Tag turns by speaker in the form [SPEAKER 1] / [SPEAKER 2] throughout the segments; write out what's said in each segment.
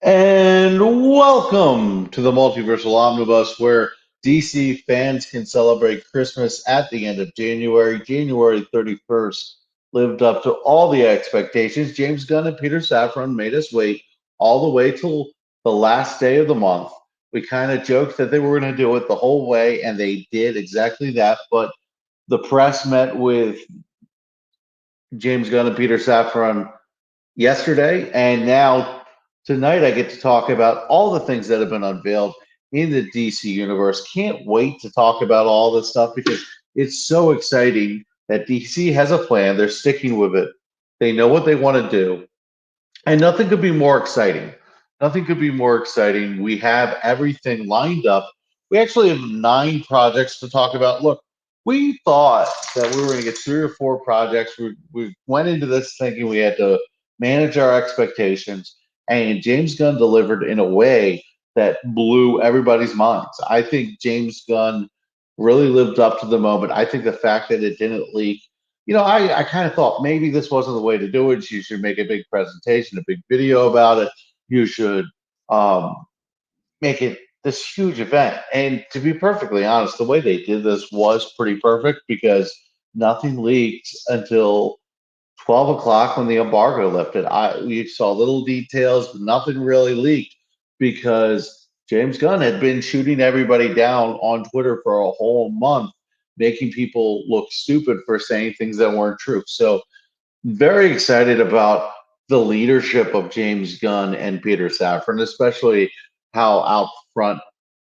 [SPEAKER 1] And welcome to the Multiversal Omnibus, where DC fans can celebrate Christmas at the end of January. January 31st lived up to all the expectations. James Gunn and Peter Safran made us wait all the way till the last day of the month. We kind of joked that they were going to do it the whole way, and they did exactly that. But the press met with James Gunn and Peter Safran yesterday, and now tonight I get to talk about all the things that have been unveiled in the DC universe. Can't wait to talk about all this stuff because it's so exciting that DC has a plan. They're sticking with it. They know what they want to do, and nothing could be more exciting. Nothing could be more exciting. We have everything lined up. We actually have 9 projects to talk about. Look, we thought that we were going to get 3 or 4 projects. We went into this thinking we had to manage our expectations, and James Gunn delivered in a way that blew everybody's minds. I think James Gunn really lived up to the moment. I think the fact that it didn't leak, I kind of thought maybe this wasn't the way to do it. You should make a big presentation, a big video about it. You should um, make it this huge event. And to be perfectly honest, the way they did this was pretty perfect because nothing leaked until 12 o'clock when the embargo lifted. We saw little details, but nothing really leaked because James Gunn had been shooting everybody down on Twitter for a whole month, making people look stupid for saying things that weren't true. So, very excited about the leadership of James Gunn and Peter Safran, especially how out front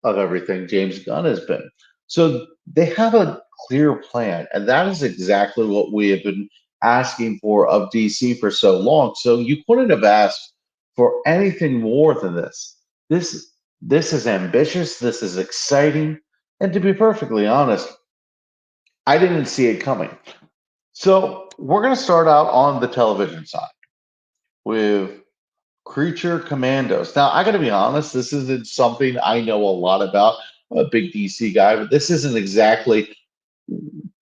[SPEAKER 1] of everything James Gunn has been. So they have a clear plan, and that is exactly what we have been asking for of DC for so long. So you couldn't have asked for anything more than this. This this is ambitious, this is exciting, and to be perfectly honest, I didn't see it coming. So we're going to start out on the television side with Creature Commandos. Now, I got to be honest, this isn't something I know a lot about. I'm a big DC guy, but this isn't exactly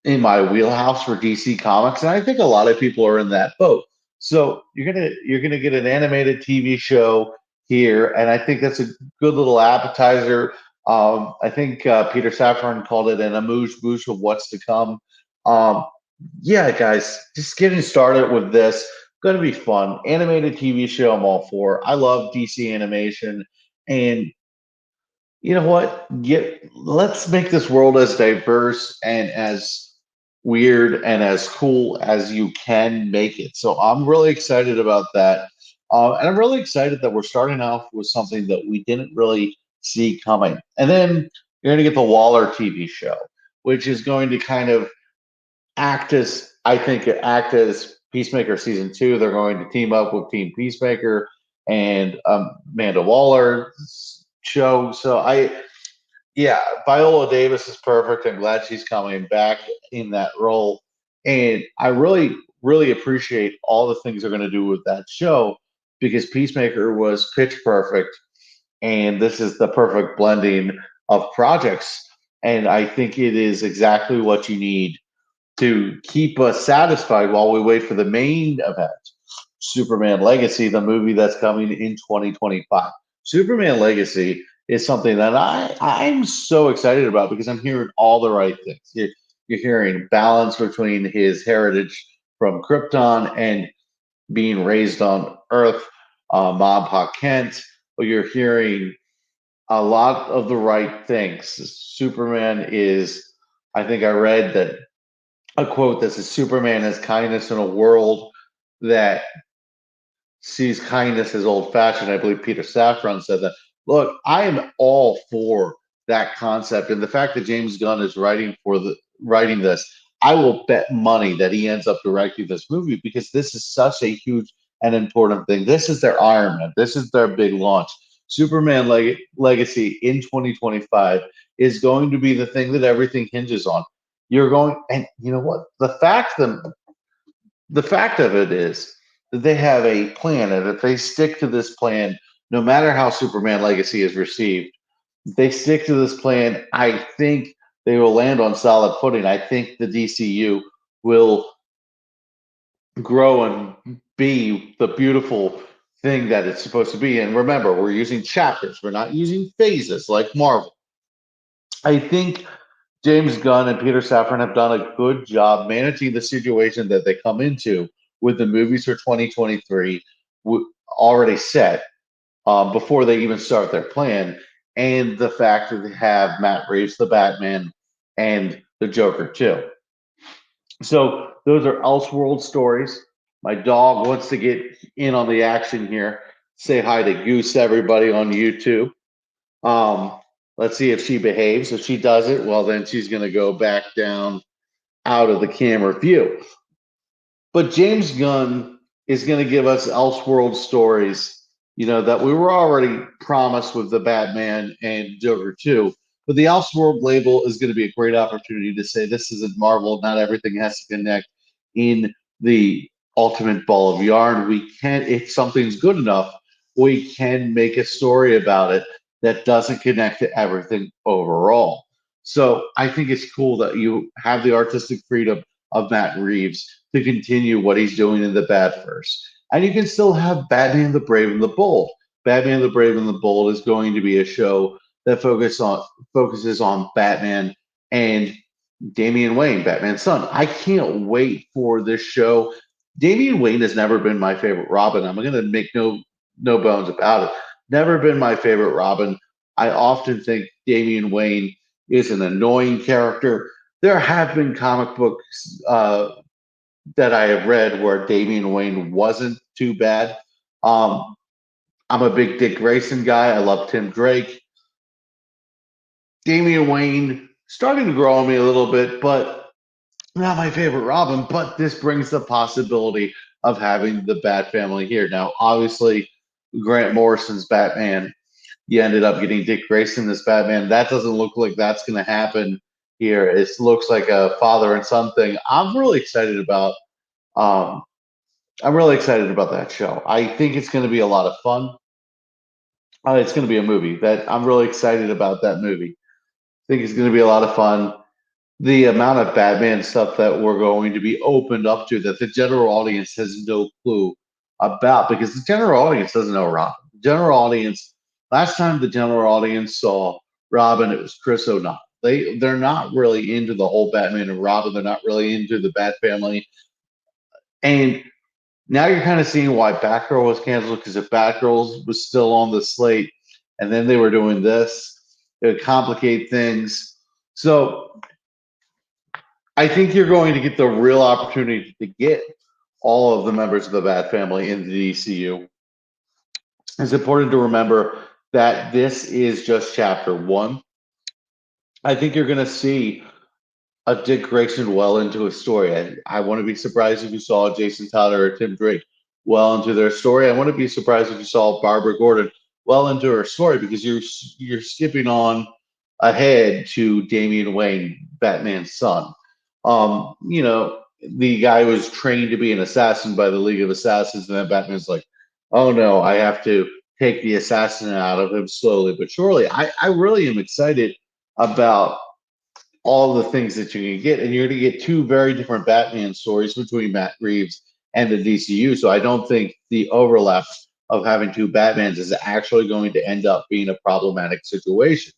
[SPEAKER 1] in my wheelhouse for DC Comics, and I think a lot of people are in that boat. So you're gonna get an animated TV show here, and I think that's a good little appetizer. I think Peter Safran called it an amuse bouche of what's to come. Um, yeah, guys, just getting started with this. Going to be fun. Animated TV show, I'm all for. I love DC animation, and you know what? Let's make this world as diverse and as weird and as cool as you can make it. So I'm really excited about that. And I'm really excited that we're starting off with something that we didn't really see coming. And then you're going to get the Waller TV show, which is going to kind of act as Peacemaker season 2. They're going to team up with Team Peacemaker and Amanda Waller's show. So yeah, Viola Davis is perfect. I'm glad she's coming back in that role, and I really, really appreciate all the things they're going to do with that show because Peacemaker was pitch perfect, and this is the perfect blending of projects. And I think it is exactly what you need to keep us satisfied while we wait for the main event, Superman Legacy, the movie that's coming in 2025. Superman Legacy is something that I'm so excited about because I'm hearing all the right things. You're hearing balance between his heritage from Krypton and being raised on Earth, Mom Pa Kent. But you're hearing a lot of the right things. Superman is, I think I read that a quote that says Superman has kindness in a world that sees kindness as old fashioned. I believe Peter Safran said that. Look, I am all for that concept, and the fact that James Gunn is writing this, I will bet money that he ends up directing this movie because this is such a huge and important thing. This is their Iron Man. This is their big launch. Superman Legacy in 2025 is going to be the thing that everything hinges on. You're going, and you know what? The fact of it is that they have a plan, and if they stick to this plan, no matter how Superman Legacy is received, if they stick to this plan, I think they will land on solid footing. I think the DCU will grow and be the beautiful thing that it's supposed to be. And remember, we're using chapters, we're not using phases like Marvel. I think James Gunn and Peter Safran have done a good job managing the situation that they come into with the movies for 2023 already set before they even start their plan, and the fact that they have Matt Reeves, the Batman, and the Joker too. So those are Elseworld stories. My dog wants to get in on the action here. Say hi to Goose, everybody on YouTube. Um, let's see if she behaves. If she does it, well, then she's going to go back down out of the camera view. But James Gunn is going to give us Elseworld stories, that we were already promised with the Batman and Joker 2. But the Elseworld label is going to be a great opportunity to say this isn't Marvel. Not everything has to connect in the ultimate ball of yarn. We can, if something's good enough, we can make a story about it that doesn't connect to everything overall. So I think it's cool that you have the artistic freedom of Matt Reeves to continue what he's doing in the Batverse. And you can still have Batman the Brave and the Bold. Batman the Brave and the Bold is going to be a show that focuses on Batman and Damian Wayne, Batman's son. I can't wait for this show. Damian Wayne has never been my favorite Robin. I'm going to make no bones about it. Never been my favorite Robin. I often think Damian Wayne is an annoying character. There have been comic books that I have read where Damian Wayne wasn't too bad. Um, I'm a big Dick Grayson guy. I love Tim Drake. Damian Wayne starting to grow on me a little bit, but not my favorite Robin. But this brings the possibility of having the Bat family here. Now, obviously, Grant Morrison's Batman, you ended up getting Dick Grayson as Batman. That doesn't look like that's going to happen here. It looks like a father and son thing. Um, I'm really excited about that show. I think it's going to be a lot of fun. It's going to be a movie that I'm really excited about. That movie. I think it's going to be a lot of fun. The amount of Batman stuff that we're going to be opened up to that the general audience has no clue about because the general audience doesn't know Robin. The general audience, last time the general audience saw Robin, it was Chris O'Donnell. They're not really into the whole Batman and Robin. They're not really into the Bat family. And now you're kind of seeing why Batgirl was canceled because if Batgirl was still on the slate and then they were doing this, it would complicate things. So I think you're going to get the real opportunity to get all of the members of the Bat family in the DCU. It's important to remember that this is just chapter one. I think you're going to see a Dick Grayson well into a story. I want to be surprised if you saw Jason Tyler or Tim Drake well into their story. I want to be surprised if you saw Barbara Gordon well into her story because you're skipping on ahead to Damian Wayne, Batman's son. The guy was trained to be an assassin by the League of Assassins, and then Batman's like, "Oh no, I have to take the assassin out of him slowly but surely." I really am excited about all the things that you can get, and you're going to get two very different Batman stories between Matt Reeves and the DCU. So I don't think the overlap of having two Batmans is actually going to end up being a problematic situation.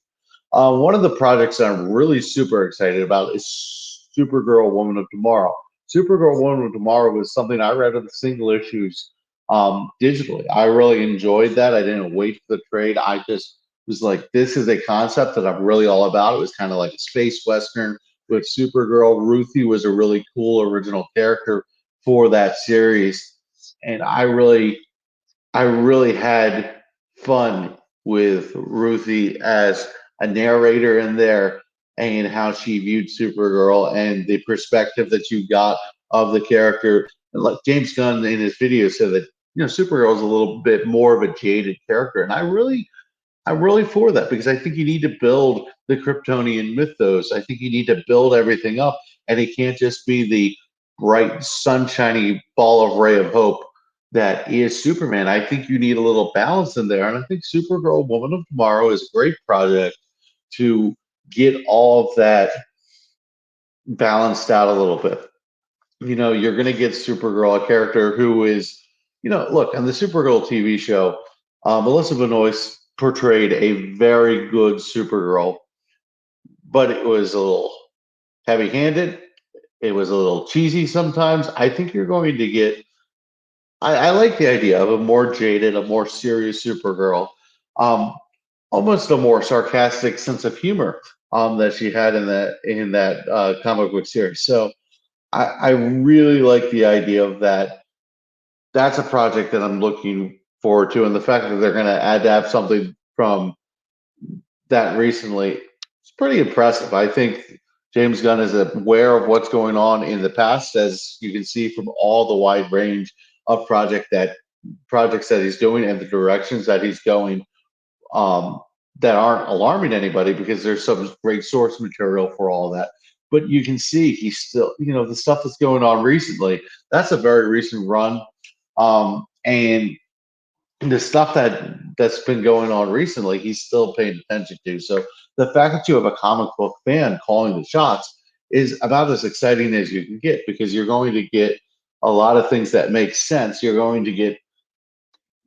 [SPEAKER 1] One of the projects that I'm really super excited about is Supergirl Woman of Tomorrow. Supergirl Woman of Tomorrow was something I read in the single issues digitally. I really enjoyed that. I didn't wait for the trade. I just was like, this is a concept that I'm really all about. It was kind of like a space western with Supergirl. Ruthie was a really cool original character for that series. And I really had fun with Ruthie as a narrator in there and how she viewed Supergirl and the perspective that you got of the character. And like James Gunn in his video said that Supergirl is a little bit more of a jaded character, and I'm really for that because I think you need to build the Kryptonian mythos. I think you need to build everything up, and it can't just be the bright, sunshiny ball of ray of hope that is Superman. I think you need a little balance in there, and I think Supergirl, Woman of Tomorrow, is a great project to get all of that balanced out a little bit. You're going to get Supergirl, a character who is look, on the Supergirl TV show, Melissa Benoist portrayed a very good Supergirl, but it was a little heavy-handed. It was a little cheesy sometimes. I think you're going to get. I like the idea of a more jaded, a more serious Supergirl, um, almost a more sarcastic sense of humor that she had in that comic book series. So I really like the idea of that. That's a project that I'm looking forward to, and the fact that they're going to adapt something from that recently, it's pretty impressive. I think James Gunn is aware of what's going on in the past, as you can see from all the wide range of projects that he's doing and the directions that he's going, um, that aren't alarming anybody because there's some great source material for all that. But you can see he's still, the stuff that's going on recently. That's a very recent run, and the stuff that's been going on recently, he's still paying attention to. So the fact that you have a comic book fan calling the shots is about as exciting as you can get, because you're going to get a lot of things that make sense. You're going to get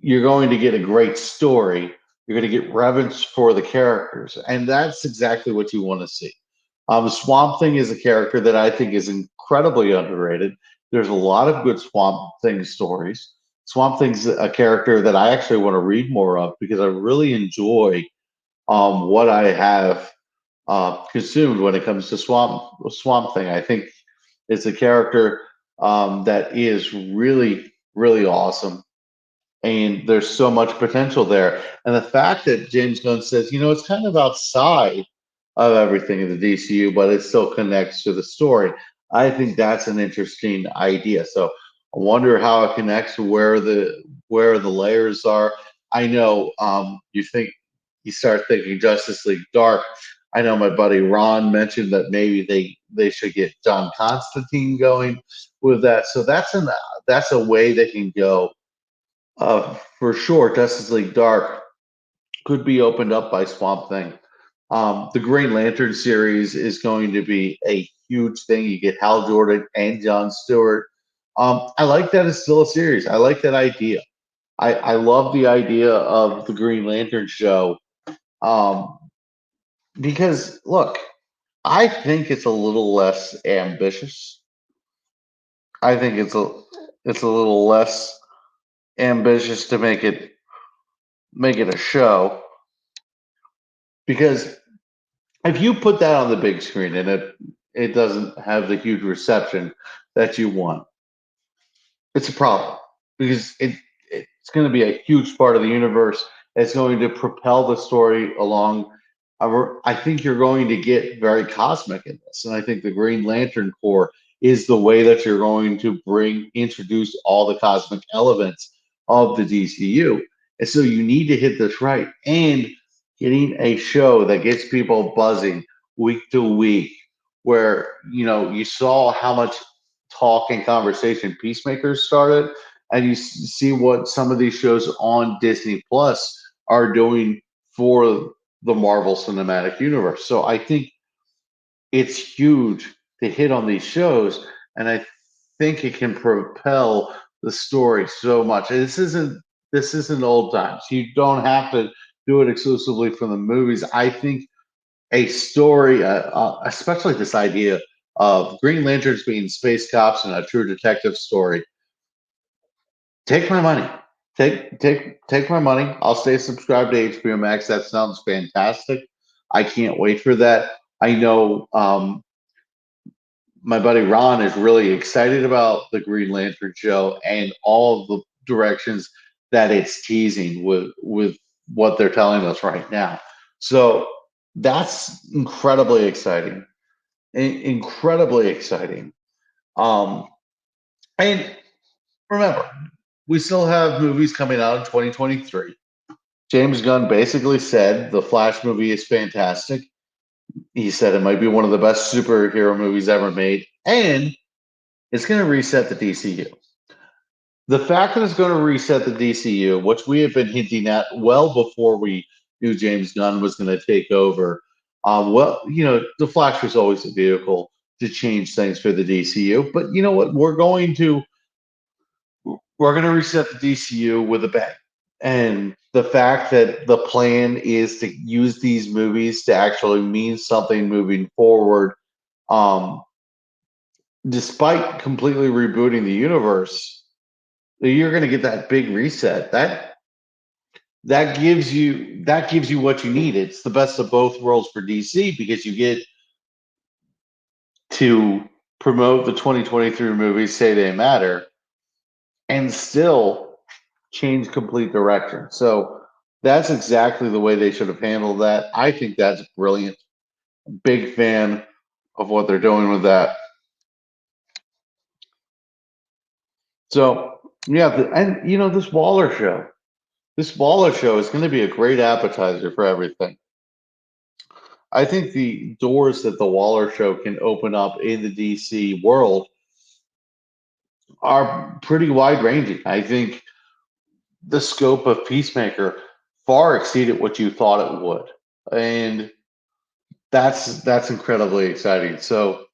[SPEAKER 1] a great story. You're going to get reverence for the characters, and that's exactly what you want to see. Swamp Thing is a character that I think is incredibly underrated. There's a lot of good Swamp Thing stories. Swamp Thing's a character that I actually want to read more of because I really enjoy what I have consumed when it comes to Swamp Thing. I think it's a character that is really, really awesome, and there's so much potential there. And the fact that James Gunn says, it's kind of outside of everything in the DCU, but it still connects to the story. I think that's an interesting idea. So I wonder how it connects to where the layers are. I know you start thinking Justice League Dark. I know my buddy Ron mentioned that maybe they should get John Constantine going with that. So that's a way they can go. For sure, Justice League Dark could be opened up by Swamp Thing. The Green Lantern series is going to be a huge thing. You get Hal Jordan and John Stewart. I like that it's still a series. I like that idea. I love the idea of the Green Lantern show, um, because, look, I think it's a little less ambitious. I think it's a little less ambitious to make it a show, because if you put that on the big screen and it doesn't have the huge reception that you want, it's a problem, because it's going to be a huge part of the universe. It's going to propel the story along. I think you're going to get very cosmic in this, and I think the Green Lantern Corps is the way that you're going to introduce all the cosmic elements of the DCU. And so you need to hit this right, and getting a show that gets people buzzing week to week, where you saw how much talk and conversation Peacemakers started, and you see what some of these shows on Disney Plus are doing for the Marvel Cinematic Universe. So I think it's huge to hit on these shows, and I think it can propel the story so much. This isn't old times. You don't have to do it exclusively from the movies. I think a story, especially this idea of Green Lanterns being space cops and a true detective story. Take my money. Take my money. I'll stay subscribed to HBO Max. That sounds fantastic. I can't wait for that. I know my buddy Ron is really excited about the Green Lantern show and all of the directions that it's teasing with what they're telling us right now. So that's incredibly exciting. Incredibly exciting. Um, and remember, we still have movies coming out in 2023. James Gunn basically said the Flash movie is fantastic. He said it might be one of the best superhero movies ever made, and it's going to reset the DCU. The fact that it's going to reset the DCU, which we have been hinting at well before we knew James Gunn was going to take over. The Flash was always a vehicle to change things for the DCU, but you know what? we're going to reset the DCU with a bang. And the fact that the plan is to use these movies to actually mean something moving forward, um, despite completely rebooting the universe, you're going to get that big reset. That gives you what you need. It's the best of both worlds for DC because you get to promote the 2023 movies, say they matter, and still change complete direction. So that's exactly the way they should have handled that. I think that's brilliant. Big fan of what they're doing with that. So yeah, and this Waller show is going to be a great appetizer for everything. I think the doors that the Waller show can open up in the DC world are pretty wide ranging. I think the scope of Peacemaker far exceeded what you thought it would. And that's incredibly exciting. So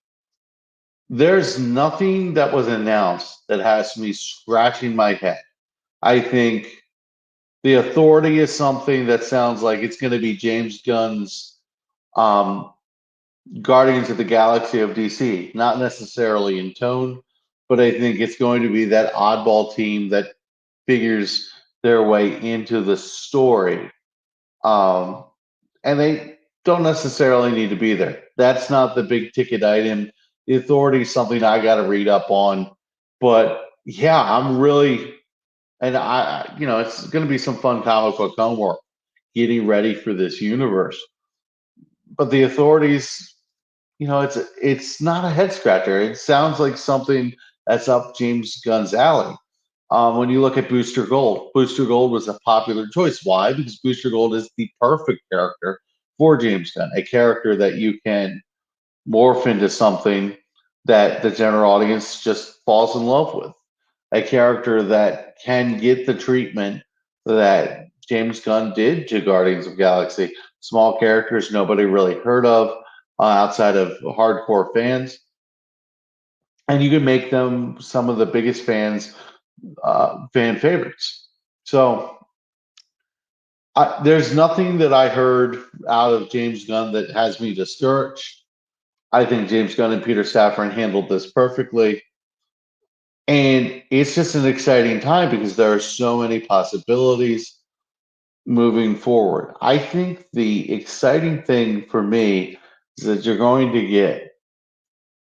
[SPEAKER 1] there's nothing that was announced that has me scratching my head. I think the Authority is something that sounds like it's going to be James Gunn's um, Guardians of the Galaxy of DC, not necessarily in tone, but I think it's going to be that oddball team that figures their way into the story. Um, and they don't necessarily need to be there. That's not the big ticket item. The Authority is something I got to read up on. But yeah, I'm really, and it's going to be some fun comic book homework getting ready for this universe. But the Authorities, it's not a head scratcher. It sounds like something that's up James Gunn's alley. When you look at Booster Gold was a popular choice. Why? Because Booster Gold is the perfect character for James Gunn, a character that you can morph into something that the general audience just falls in love with, a character that can get the treatment that James Gunn did to Guardians of the Galaxy. Small characters nobody really heard of outside of hardcore fans, and you can make them some of the biggest fan favorites. So there's nothing that I heard out of James Gunn that has me discouraged. I think James Gunn and Peter Safran handled this perfectly. And it's just an exciting time because there are so many possibilities moving forward. I think the exciting thing for me is that you're going to get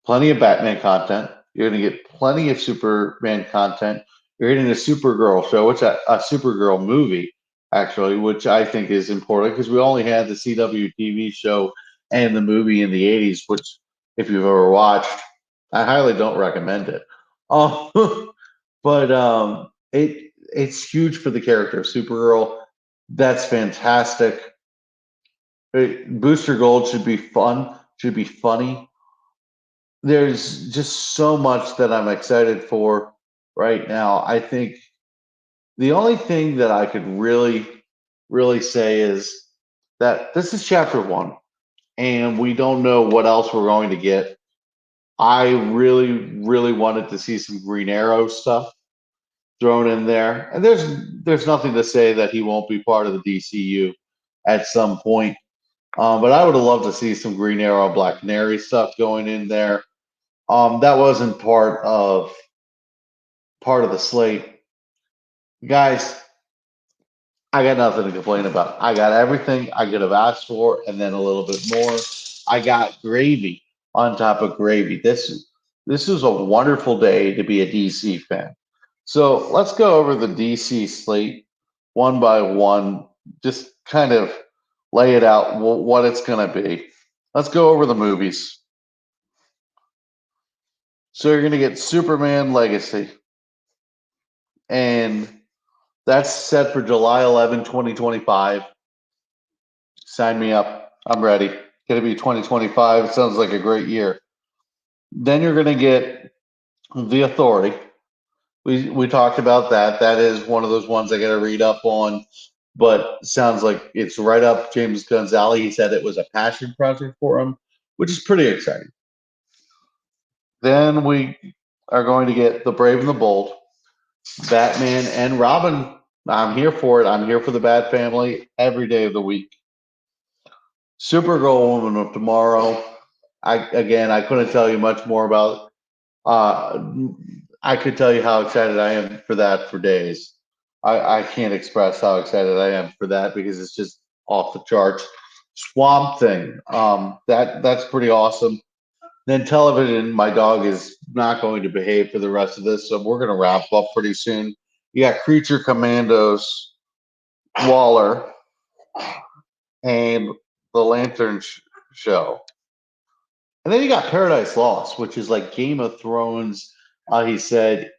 [SPEAKER 1] plenty of Batman content. You're going to get plenty of Superman content. You're getting a Supergirl show, a Supergirl movie, actually, which I think is important because we only had the CW TV show and the movie in the 80s, which, if you've ever watched, I highly don't recommend it. But it's huge for the character of Supergirl. That's fantastic. Booster Gold should be fun, should be funny. There's just so much that I'm excited for right now. I think the only thing that I could really, really say is that this is chapter one, and we don't know what else we're going to get. I really, really wanted to see some Green Arrow stuff thrown in there, and there's nothing to say that he won't be part of the DCU at some point. But I would have loved to see some Green Arrow, Black Canary stuff going in there. That wasn't part of the slate. Guys, I got nothing to complain about. I got everything I could have asked for and then a little bit more. I got gravy on top of gravy. This is a wonderful day to be a DC fan. So let's go over the DC slate one by one, just kind of lay it out what it's going to be. Let's go over the movies. So you're going to get Superman Legacy, and that's set for July 11, 2025. Sign me up. I'm ready. Going to be 2025. Sounds like a great year. Then you're going to get The Authority. We talked about that. That is one of those ones I got to read up on, but sounds like it's right up James Gunn's alley. He said it was a passion project for him, which is pretty exciting. Then we are going to get The Brave and the Bold. Batman and Robin. I'm here for it. I'm here for the Bat Family every day of the week. Supergirl Woman of Tomorrow. I couldn't tell you much more about. Uh, I could tell you how excited I am for that for days. I can't express how excited I am for that because it's just off the charts. Swamp Thing. That's pretty awesome. Then television. My dog is not going to behave for the rest of this, so we're going to wrap up pretty soon. You got Creature Commandos, Waller, and the Lantern Show. And then you got Paradise Lost, which is like Game of Thrones, he said,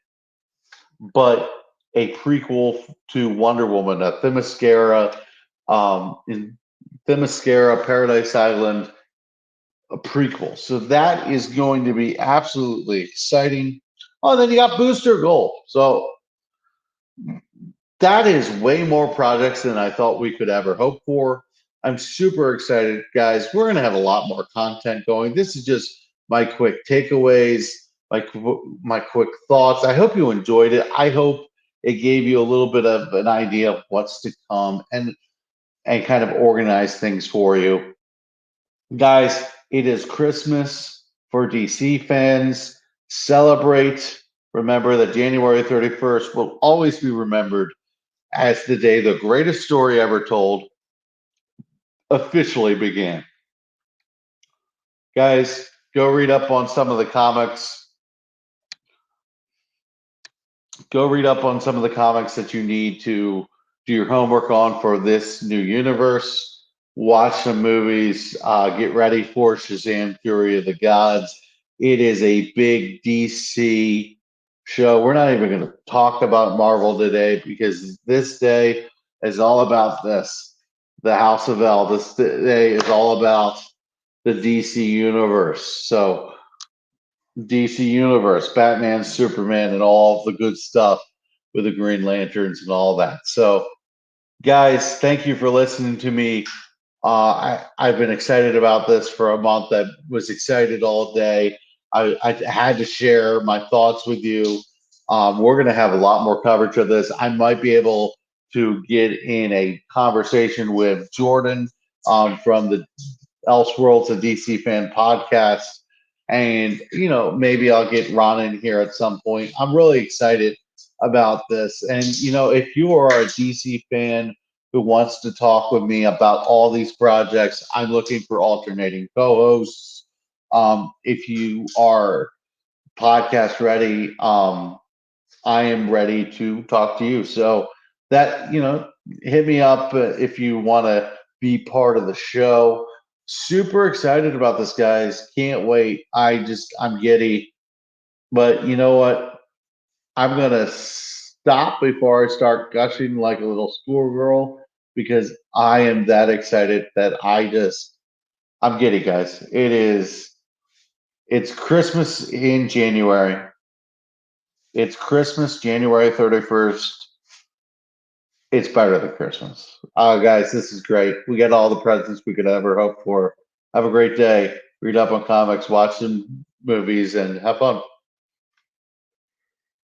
[SPEAKER 1] but a prequel to Wonder Woman, a Themyscira, in Themyscira, Paradise Island, a prequel. So that is going to be absolutely exciting. Oh, and then you got Booster Gold. So that is way more projects than I thought we could ever hope for. I'm super excited, guys. We're going to have a lot more content going. This is just my quick takeaways, my quick thoughts. I hope you enjoyed it. I hope it gave you a little bit of an idea of what's to come and kind of organize things for you. Guys, it is Christmas for DC fans. Celebrate. Remember that January 31st will always be remembered as the day the greatest story ever told officially began. Guys, go read up on some of the comics. Go read up on some of the comics that you need to do your homework on for this new universe. Watch some movies. Get ready for Shazam Fury of the Gods. It is a big DC show. We're not even going to talk about Marvel today because this day is all about this. The House of L. This day is all about the DC universe. So DC Universe, Batman, Superman, and all the good stuff with the Green Lanterns and all that. So, guys, thank you for listening to me. I've been excited about this for a month. I was excited all day. I had to share my thoughts with you. We're going to have a lot more coverage of this. I might be able to get in a conversation with Jordan from the Elseworlds, a DC fan podcast. And, maybe I'll get Ron in here at some point. I'm really excited about this. And, if you are a DC fan who wants to talk with me about all these projects, I'm looking for alternating co hosts. If you are podcast ready, I am ready to talk to you. So that, hit me up if you want to be part of the show. Super excited about this, guys. Can't wait. I'm giddy. But you know what? I'm going to stop before I start gushing like a little schoolgirl because I am that excited that I'm giddy, guys. It's Christmas in January. It's Christmas, January 31st. It's better than Christmas. Guys, this is great. We got all the presents we could ever hope for. Have a great day. Read up on comics, watch some movies, and have fun.